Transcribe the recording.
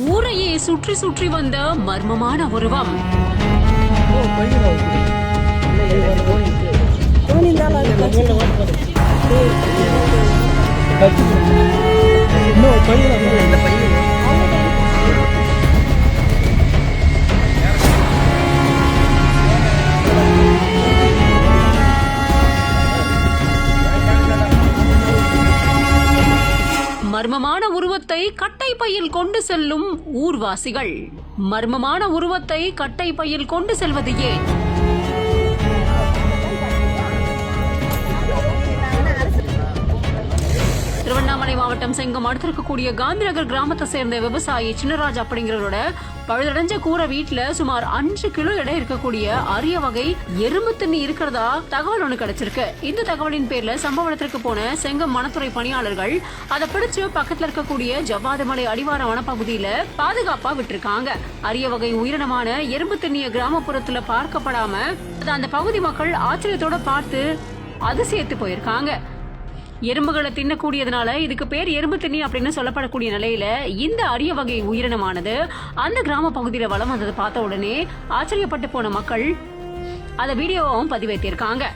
ஊரையே சுற்றி சுற்றி வந்த மர்மமான உருவம். மர்மமான உருவத்தை கட்டை பையில் கொண்டு செல்லும் ஊர்வாசிகள். மர்மமான உருவத்தை கட்டை பையில் கொண்டு செல்வது ஏன்? திருவண்ணாமலை மாவட்டம் செங்கம் அடுத்திருக்கக்கூடிய காந்திநகர் கிராமத்தை சேர்ந்த விவசாயி சின்னராஜ் அப்படிங்கிறவரோட பழுதடைஞ்ச கூரை வீட்டுல சுமார் 5 கிலோ எடை இருக்கக்கூடிய அரிய வகை எறும்பு தண்ணி இருக்கிறதா தகவல் ஒண்ணு கிடைச்சிருக்கு. இந்த தகவலின் பேர்ல சம்பவ இடத்திற்கு போன செங்கம் வனத்துறை பணியாளர்கள் அதை பிடிச்சு பக்கத்துல இருக்கக்கூடிய ஜவ்வாதுமலை அடிவார வனப்பகுதியில பாதுகாப்பா விட்டுருக்காங்க. அரிய வகை உயிரினமான எறும்பு தண்ணிய கிராமப்புறத்துல பார்க்கப்படாம அந்த பகுதி மக்கள் ஆச்சரியத்தோட பார்த்து அதிசயத்து போயிருக்காங்க. எறும்புகளை தின்னக்கூடியதுனால இதுக்கு பேர் எறும்பு தண்ணி அப்படின்னு சொல்லப்படக்கூடிய நிலையில இந்த அரிய வகை உயிரினமானது அந்த கிராம பகுதியில வலம் வந்ததை பார்த்த உடனே ஆச்சரியப்பட்டு போன மக்கள் அதை வீடியோவும் பதிவேற்றிருக்காங்க.